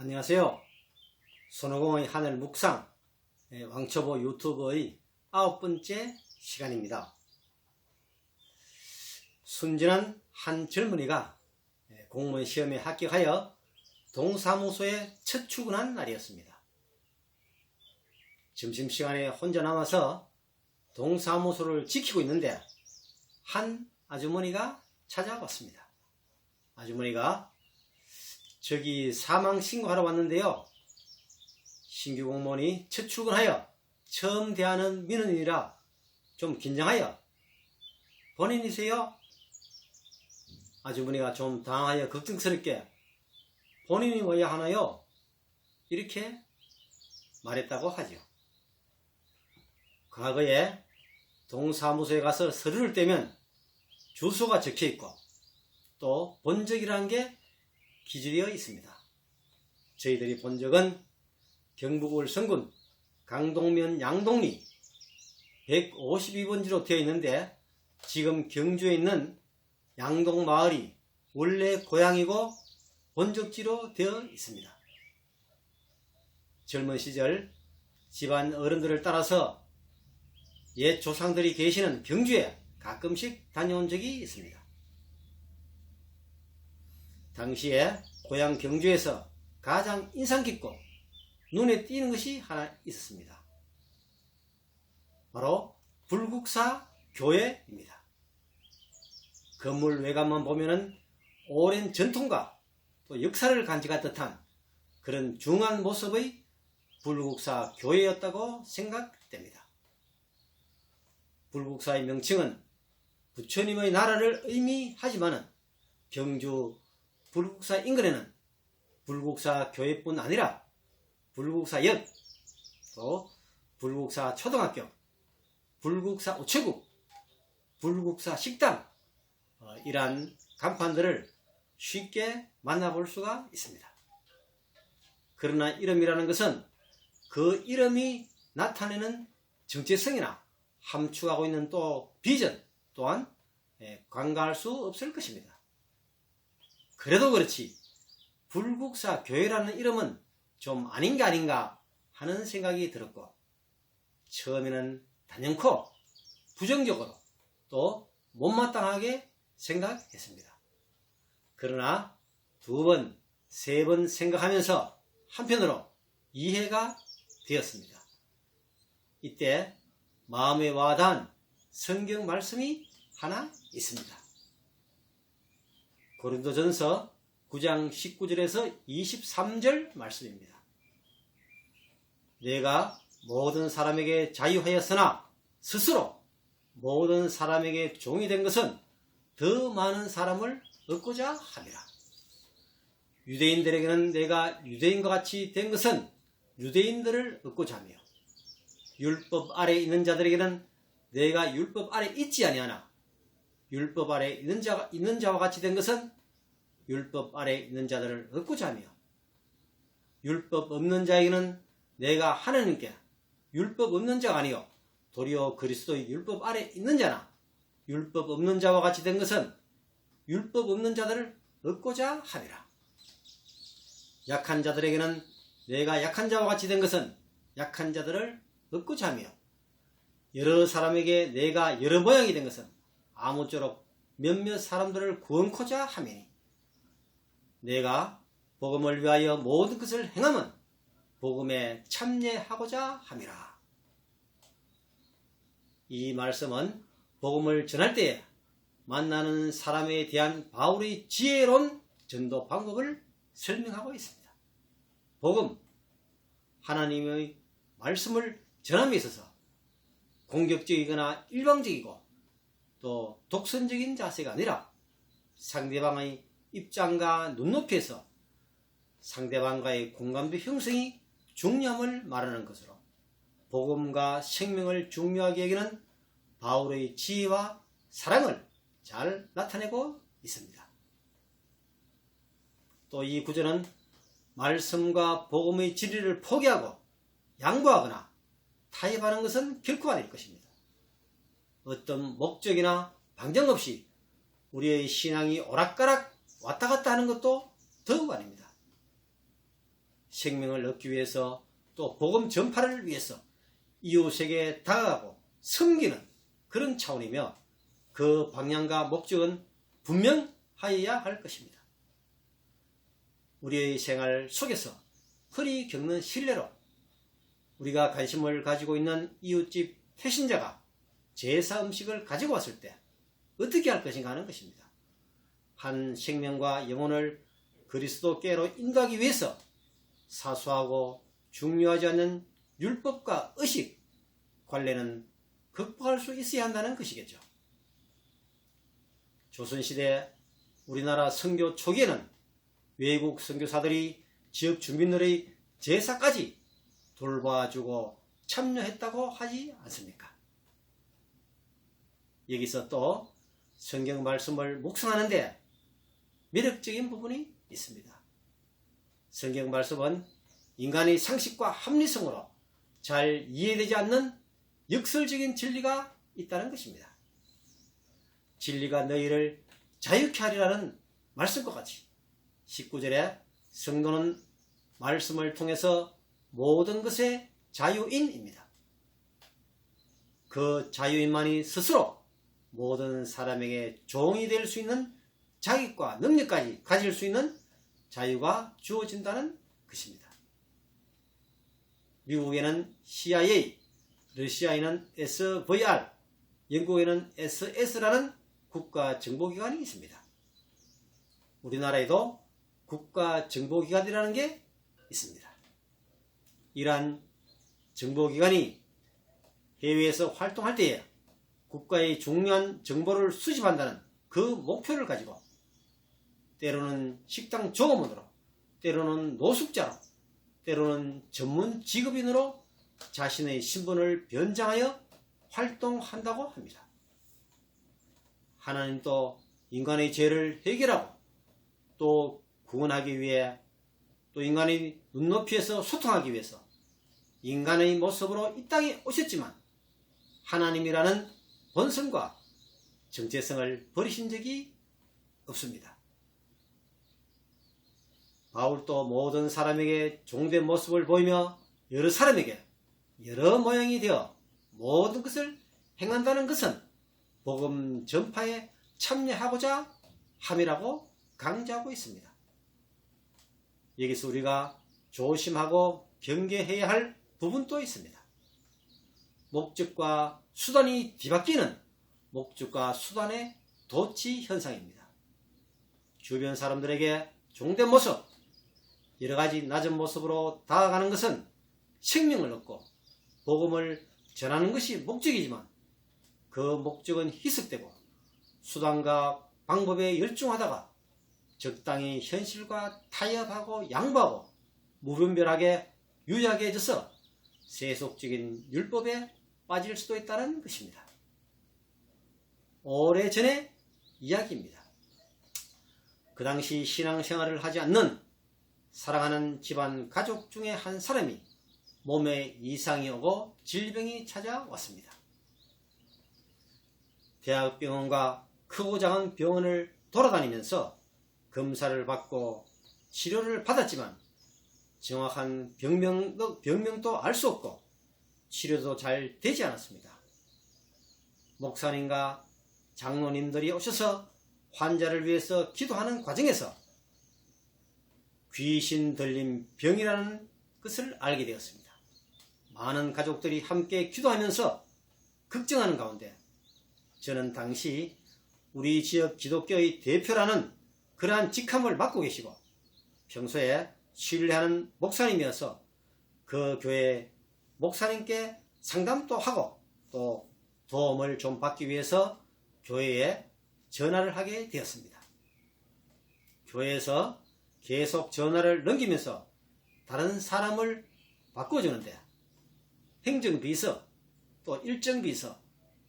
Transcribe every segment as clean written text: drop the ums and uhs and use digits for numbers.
안녕하세요. 손오공의 하늘 묵상 왕초보 유튜브의 9번째 시간입니다. 순진한 한 젊은이가 공무원 시험에 합격하여 동사무소에 첫 출근한 날이었습니다. 점심시간에 혼자 남아서 동사무소를 지키고 있는데 한 아주머니가 찾아왔습니다. 아주머니가 저기 사망신고하러 왔는데요. 신규 공무원이 첫 출근하여 처음 대하는 민원이라 좀 긴장하여 본인이세요? 아주머니가 좀 당황하여 걱정스럽게 본인이 뭐야 하나요? 이렇게 말했다고 하죠. 과거에 동사무소에 가서 서류를 떼면 주소가 적혀있고 또 본적이라는 게 기재되어 있습니다. 저희들이 본 적은 경북 울성군 강동면 양동리 152번지로 되어 있는데 지금 경주에 있는 양동마을이 원래 고향이고 본적지로 되어 있습니다. 젊은 시절 집안 어른들을 따라서 옛 조상들이 계시는 경주에 가끔씩 다녀온 적이 있습니다. 당시에 고향 경주에서 가장 인상 깊고 눈에 띄는 것이 하나 있었습니다. 바로 불국사 교회입니다. 건물 외관만 보면은 오랜 전통과 또 역사를 간직한 듯한 그런 중한 모습의 불국사 교회였다고 생각됩니다. 불국사의 명칭은 부처님의 나라를 의미하지만은 경주 불국사 인근에는 불국사 교회뿐 아니라 불국사역, 또 불국사 초등학교, 불국사 우체국, 불국사 식당 이러한 간판들을 쉽게 만나볼 수가 있습니다. 그러나 이름이라는 것은 그 이름이 나타내는 정체성이나 함축하고 있는 또 비전 또한 간과할 수 없을 것입니다. 그래도 그렇지 불국사 교회라는 이름은 좀 아닌 게 아닌가 하는 생각이 들었고 처음에는 단연코 부정적으로 또 못마땅하게 생각했습니다. 그러나 두 번, 세 번 생각하면서 한편으로 이해가 되었습니다. 이때 마음에 와닿은 성경 말씀이 하나 있습니다. 고린도전서 9장 19절에서 23절 말씀입니다. 내가 모든 사람에게 자유하였으나 스스로 모든 사람에게 종이 된 것은 더 많은 사람을 얻고자 함이라. 유대인들에게는 내가 유대인과 같이 된 것은 유대인들을 얻고자 하며 율법 아래 있는 자들에게는 내가 율법 아래 있지 아니하나 율법 아래 있는 자와 같이 된 것은 율법 아래 있는 자들을 얻고자 하며 율법 없는 자에게는 내가 하나님께 율법 없는 자가 아니요 도리어 그리스도의 율법 아래 있는 자나 율법 없는 자와 같이 된 것은 율법 없는 자들을 얻고자 함이라. 약한 자들에게는 내가 약한 자와 같이 된 것은 약한 자들을 얻고자 하며 여러 사람에게 내가 여러 모양이 된 것은 아무쪼록 몇몇 사람들을 구원코자 하매니 내가 복음을 위하여 모든 것을 행함은 복음에 참여하고자 함이라. 이 말씀은 복음을 전할 때에 만나는 사람에 대한 바울의 지혜로운 전도 방법을 설명하고 있습니다. 복음, 하나님의 말씀을 전함에 있어서 공격적이거나 일방적이고 또 독선적인 자세가 아니라 상대방의 입장과 눈높이에서 상대방과의 공감대 형성이 중요함을 말하는 것으로 복음과 생명을 중요하게 여기는 바울의 지혜와 사랑을 잘 나타내고 있습니다. 또 이 구절은 말씀과 복음의 진리를 포기하고 양보하거나 타협하는 것은 결코 아닐 것입니다. 어떤 목적이나 방정 없이 우리의 신앙이 오락가락 왔다 갔다 하는 것도 더욱 아닙니다. 생명을 얻기 위해서 또 복음 전파를 위해서 이웃에게 다가가고 섬기는 그런 차원이며 그 방향과 목적은 분명하여야 할 것입니다. 우리의 생활 속에서 흔히 겪는 신뢰로 우리가 관심을 가지고 있는 이웃집 태신자가 제사 음식을 가지고 왔을 때 어떻게 할 것인가 하는 것입니다. 한 생명과 영혼을 그리스도께로 인도하기 위해서 사소하고 중요하지 않는 율법과 의식 관례는 극복할 수 있어야 한다는 것이겠죠. 조선시대 우리나라 선교 초기에는 외국 선교사들이 지역 주민들의 제사까지 돌봐주고 참여했다고 하지 않습니까? 여기서 또 성경 말씀을 묵상하는데 매력적인 부분이 있습니다. 성경 말씀은 인간의 상식과 합리성으로 잘 이해되지 않는 역설적인 진리가 있다는 것입니다. 진리가 너희를 자유케 하리라는 말씀과 같이 19절에 성도는 말씀을 통해서 모든 것의 자유인입니다. 그 자유인만이 스스로 모든 사람에게 종이 될 수 있는 자격과 능력까지 가질 수 있는 자유가 주어진다는 것입니다. 미국에는 CIA, 러시아에는 SVR, 영국에는 SS라는 국가정보기관이 있습니다. 우리나라에도 국가정보기관이라는 게 있습니다. 이러한 정보기관이 해외에서 활동할 때에 국가의 중요한 정보를 수집한다는 그 목표를 가지고 때로는 식당 종업원으로, 때로는 노숙자로, 때로는 전문 직업인으로 자신의 신분을 변장하여 활동한다고 합니다. 하나님도 인간의 죄를 해결하고 또 구원하기 위해 또 인간의 눈높이에서 소통하기 위해서 인간의 모습으로 이 땅에 오셨지만 하나님이라는 본성과 정체성을 버리신 적이 없습니다. 바울도 모든 사람에게 종된 모습을 보이며 여러 사람에게 여러 모양이 되어 모든 것을 행한다는 것은 복음 전파에 참여하고자 함이라고 강조하고 있습니다. 여기서 우리가 조심하고 경계해야 할 부분도 있습니다. 목적과 수단이 뒤바뀌는 목적과 수단의 도치 현상입니다. 주변 사람들에게 종된 모습, 여러 가지 낮은 모습으로 다가가는 것은 생명을 얻고 복음을 전하는 것이 목적이지만 그 목적은 희석되고 수단과 방법에 열중하다가 적당히 현실과 타협하고 양보하고 무분별하게 유약해져서 세속적인 율법에 빠질 수도 있다는 것입니다. 오래전의 이야기입니다. 그 당시 신앙생활을 하지 않는 사랑하는 집안 가족 중에 한 사람이 몸에 이상이 오고 질병이 찾아왔습니다. 대학병원과 크고 작은 병원을 돌아다니면서 검사를 받고 치료를 받았지만 정확한 병명도 알 수 없고 치료도 잘 되지 않았습니다. 목사님과 장로님들이 오셔서 환자를 위해서 기도하는 과정에서 귀신 들린 병이라는 것을 알게 되었습니다. 많은 가족들이 함께 기도하면서 걱정하는 가운데 저는 당시 우리 지역 기독교의 대표라는 그러한 직함을 맡고 계시고 평소에 신뢰하는 목사님이어서 그 교회 목사님께 상담도 하고 또 도움을 좀 받기 위해서 교회에 전화를 하게 되었습니다. 교회에서 계속 전화를 넘기면서 다른 사람을 바꿔주는데 행정비서, 또 일정비서,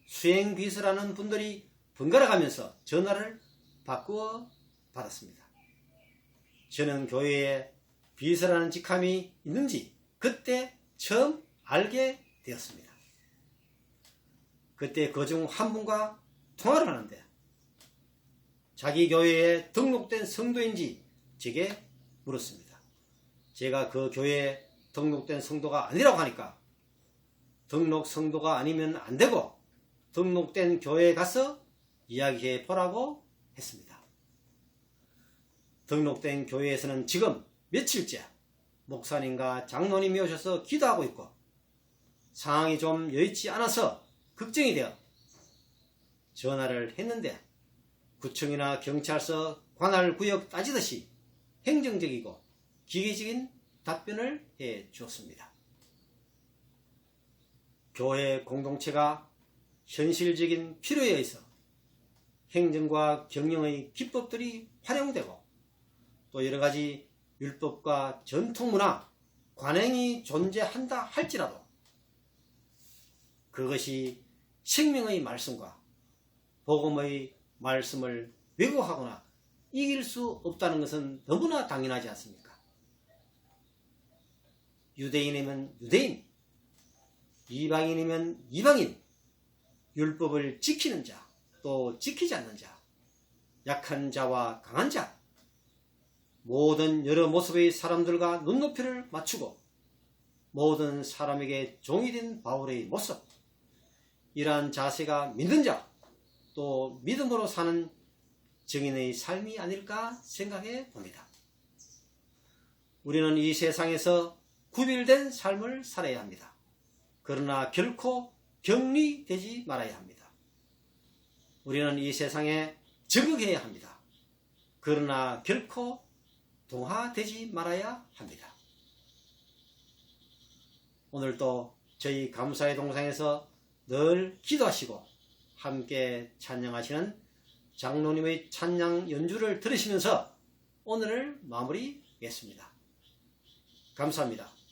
수행비서라는 분들이 번갈아 가면서 전화를 바꾸어 받았습니다. 저는 교회에 비서라는 직함이 있는지 그때 처음 알게 되었습니다. 그때 그중 한 분과 통화를 하는데 자기 교회에 등록된 성도인지 제게 물었습니다. 제가 그 교회에 등록된 성도가 아니라고 하니까 등록 성도가 아니면 안 되고 등록된 교회에 가서 이야기해 보라고 했습니다. 등록된 교회에서는 지금 며칠째 목사님과 장로님이 오셔서 기도하고 있고 상황이 좀 여의치 않아서 걱정이 되어 전화를 했는데 구청이나 경찰서 관할 구역 따지듯이 행정적이고 기계적인 답변을 해 주었습니다. 교회 공동체가 현실적인 필요에 의해서 행정과 경영의 기법들이 활용되고 또 여러가지 율법과 전통문화, 관행이 존재한다 할지라도 그것이 생명의 말씀과 복음의 말씀을 왜곡하거나 이길 수 없다는 것은 너무나 당연하지 않습니까? 유대인이면 유대인, 이방인이면 이방인, 율법을 지키는 자, 또 지키지 않는 자, 약한 자와 강한 자, 모든 여러 모습의 사람들과 눈높이를 맞추고 모든 사람에게 종이 된 바울의 모습, 이러한 자세가 믿는 자, 또 믿음으로 사는 증인의 삶이 아닐까 생각해 봅니다. 우리는 이 세상에서 구별된 삶을 살아야 합니다. 그러나 결코 격리되지 말아야 합니다. 우리는 이 세상에 적응해야 합니다. 그러나 결코 동화되지 말아야 합니다. 오늘도 저희 감사의 동상에서 늘 기도하시고 함께 찬양하시는 장로님의 찬양 연주를 들으시면서 오늘을 마무리하겠습니다. 감사합니다.